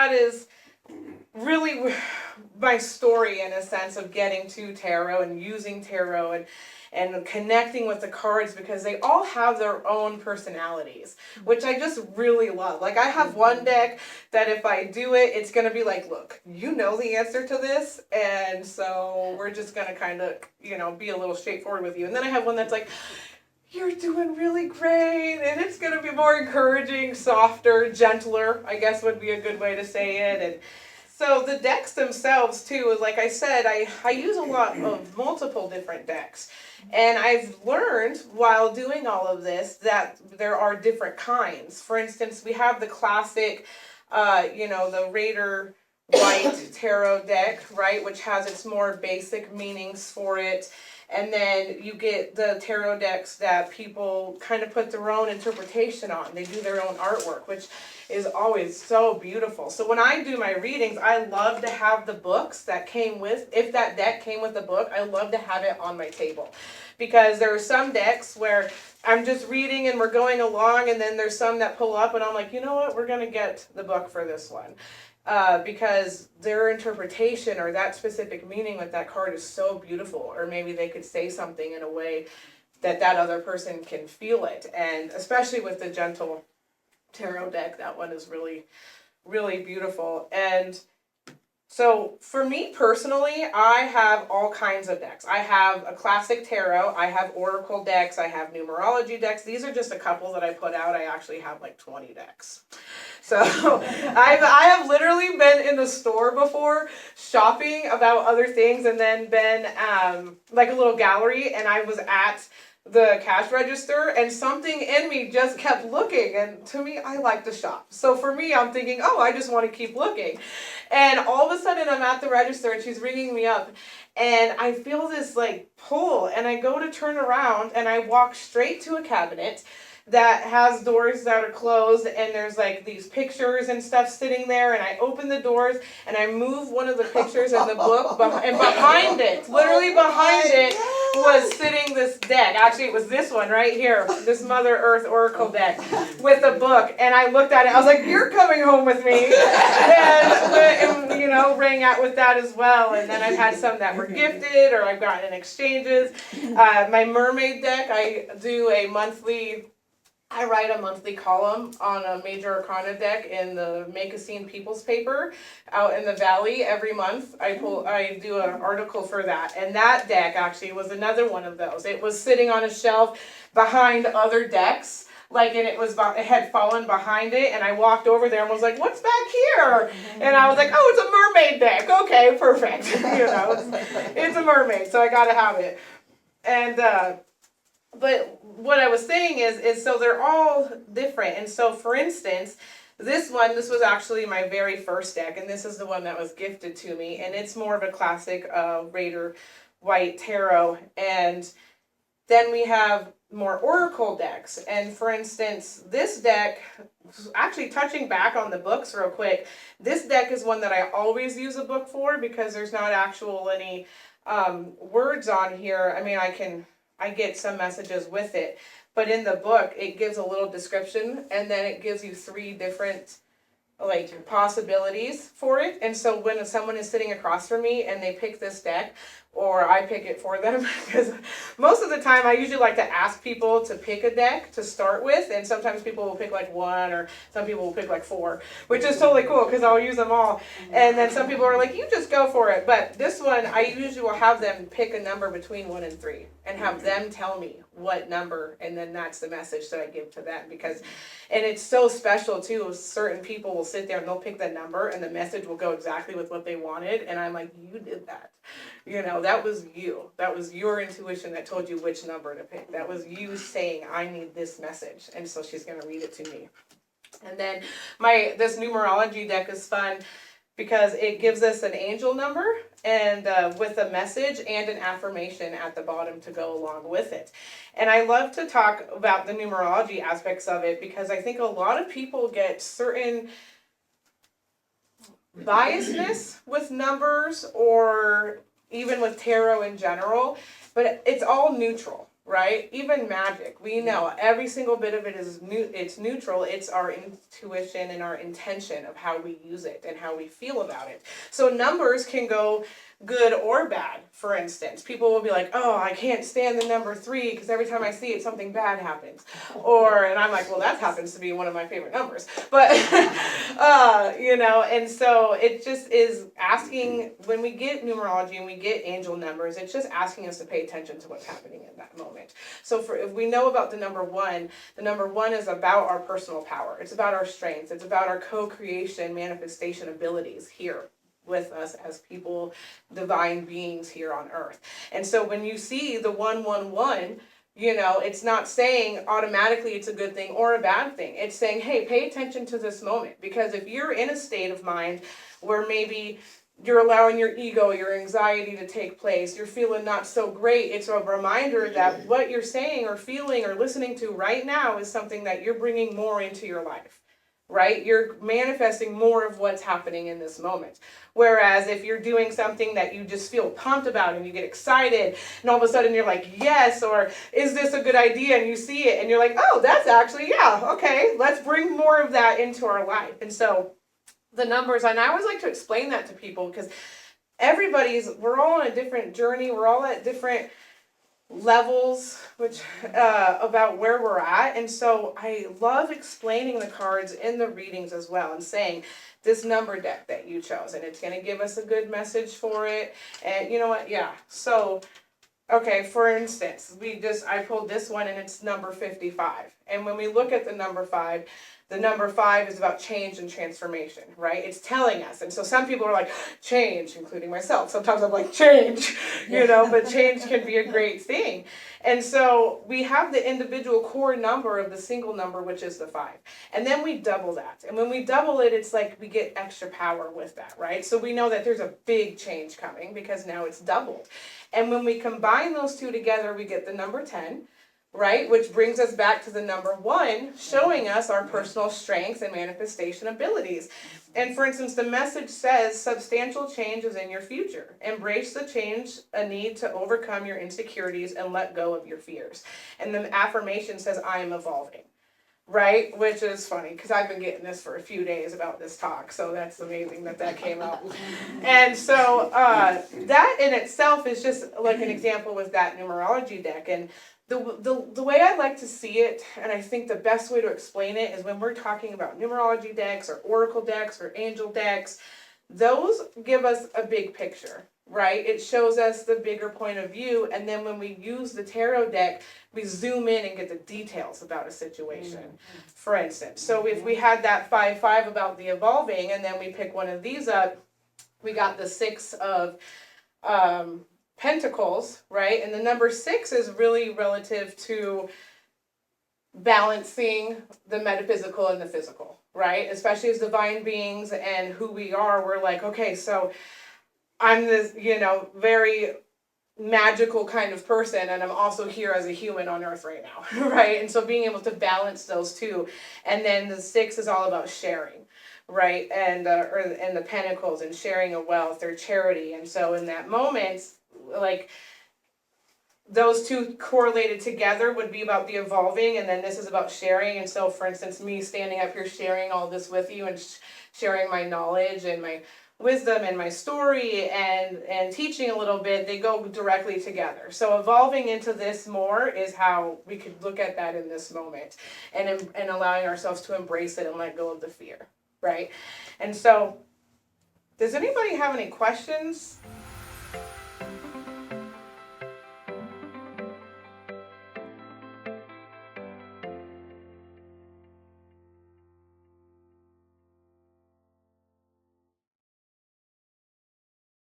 that is really my story in a sense of getting to tarot and using tarot and connecting with the cards, because they all have their own personalities, which I just really love. Like, I have one deck that if I do it, it's going to be like, look, you know the answer to this, and so we're just going to kind of, be a little straightforward with you. And then I have one that's like, you're doing really great, and it's going to be more encouraging, softer, gentler, I guess would be a good way to say it. And so the decks themselves, too, like I said, I use a lot of multiple different decks. And I've learned while doing all of this that there are different kinds. For instance, we have the classic, the Raider White Tarot deck, right, which has its more basic meanings for it. And then you get the tarot decks that people kind of put their own interpretation on. They do their own artwork, which is always so beautiful. So when I do my readings, I love to have the books that came with, if that deck came with the book, I love to have it on my table. Because there are some decks where I'm just reading and we're going along, and then there's some that pull up and I'm like, you know what, we're going to get the book for this one. Because their interpretation or that specific meaning with that card is so beautiful, or maybe they could say something in a way that other person can feel it. And especially with the Gentle Tarot deck, that one is really, really beautiful. And so for me personally, I have all kinds of decks. I have a classic tarot, I have oracle decks, I have numerology decks. These are just a couple that I put out. I actually have like 20 decks. So I have literally been in the store before shopping about other things, and then been like a little gallery, and I was at the cash register, and something in me just kept looking. And to me, I like to shop. So for me, I'm thinking, oh, I just want to keep looking. And all of a sudden I'm at the register and she's ringing me up, and I feel this like pull, and I go to turn around and I walk straight to a cabinet that has doors that are closed, and there's like these pictures and stuff sitting there, and I open the doors and I move one of the pictures in the book, and behind it, literally behind it, was sitting this deck. Actually, it was this one right here, this Mother Earth Oracle deck with a book. And I looked at it, I was like, you're coming home with me. And rang out with that as well. And then I've had some that were gifted, or I've gotten in exchanges. My mermaid deck, I write a monthly column on a major arcana deck in the Make a Scene People's paper out in the valley every month. I do an article for that, and that deck actually was another one of those. It was sitting on a shelf behind other decks, and it had fallen behind it, and I walked over there and was like, what's back here? And I was like, oh, it's a mermaid deck. Okay, perfect. It's a mermaid, so I gotta have it. And but what I was saying is so they're all different. And so, for instance, this was actually my very first deck, and this is the one that was gifted to me, and it's more of a classic Raider White Tarot. And then we have more oracle decks. And for instance, this deck, actually touching back on the books real quick, this deck is one that I always use a book for, because there's not any words on here. I mean, I get some messages with it, but in the book, it gives a little description, and then it gives you 3 different possibilities for it. And so when someone is sitting across from me and they pick this deck, or I pick it for them, because most of the time I usually like to ask people to pick a deck to start with, and sometimes people will pick like 1, or some people will pick like 4, which is totally cool because I'll use them all. And then some people are like, you just go for it. But this one, I usually will have them pick a number between 1 and 3 and have them tell me what number, and then that's the message that I give to them. And it's so special too. Certain people will sit there and they'll pick the number, and the message will go exactly with what they wanted, and I'm like, you did that. That was you. That was your intuition that told you which number to pick. That was you saying, I need this message. And so she's going to read it to me. And then this numerology deck is fun because it gives us an angel number, and with a message and an affirmation at the bottom to go along with it. And I love to talk about the numerology aspects of it, because I think a lot of people get certain biasness with numbers, or even with tarot in general, but it's all neutral, right? Even magic, we know every single bit of it is it's neutral. It's our intuition and our intention of how we use it and how we feel about it. So numbers can go good or bad. For instance, people will be like, oh, I can't stand the number 3 because every time I see it, something bad happens. And I'm like, well, that happens to be one of my favorite numbers. But, and so it just is asking, when we get numerology and we get angel numbers, it's just asking us to pay attention to what's happening in that moment. So if we know about the number 1 is about our personal power. It's about our strengths. It's about our co-creation, manifestation abilities here with us as people, divine beings here on earth. And so when you see the 111, it's not saying automatically it's a good thing or a bad thing. It's saying, hey, pay attention to this moment. Because if you're in a state of mind where maybe you're allowing your ego, your anxiety to take place, you're feeling not so great, it's a reminder that what you're saying or feeling or listening to right now is something that you're bringing more into your life. Right? You're manifesting more of what's happening in this moment. Whereas if you're doing something that you just feel pumped about and you get excited and all of a sudden you're like, yes, or is this a good idea? And you see it and you're like, oh, that's actually, yeah, okay, let's bring more of that into our life. And so the numbers, and I always like to explain that to people because we're all on a different journey. We're all at different levels about where we're at, and so I love explaining the cards in the readings as well and saying this number deck that you chose, and it's going to give us a good message for it. And you know what, so okay, for instance, I pulled this one and it's number 55, and when we look at the number 5 is about change and transformation, right? It's telling us. And so some people are like, change, including myself. Sometimes I'm like, change, but change can be a great thing. And so we have the individual core number of the single number, which is the 5. And then we double that. And when we double it, it's like we get extra power with that, right? So we know that there's a big change coming because now it's doubled. And when we combine those two together, we get the number 10. Right, which brings us back to the number 1, showing us our personal strengths and manifestation abilities. And for instance, the message says substantial change is in your future. Embrace the change, a need to overcome your insecurities and let go of your fears. And the affirmation says, I am evolving. Right, which is funny because I've been getting this for a few days about this talk, so that's amazing that came out. And so that in itself is just like an example with that numerology deck. And the way I like to see it, and I think the best way to explain it is when we're talking about numerology decks or oracle decks or angel decks, those give us a big picture, right? It shows us the bigger point of view, and then when we use the tarot deck, we zoom in and get the details about a situation, for instance. So if we had that 5-5 about the evolving, and then we pick one of these up, we got the 6 of Pentacles, right? And the number 6 is really relative to balancing the metaphysical and the physical, right? Especially as divine beings and who we are, we're like, okay, so I'm this, very magical kind of person, and I'm also here as a human on earth right now, right? And so being able to balance those two. And then the 6 is all about sharing, right? And the Pentacles and sharing a wealth or charity. And so in that moment, like those two correlated together would be about the evolving, and then this is about sharing. And so for instance, me standing up here sharing all this with you and sharing my knowledge and my wisdom and my story and teaching a little bit, they go directly together. So evolving into this more is how we could look at that in this moment, and allowing ourselves to embrace it and let go of the fear, right? And so does anybody have any questions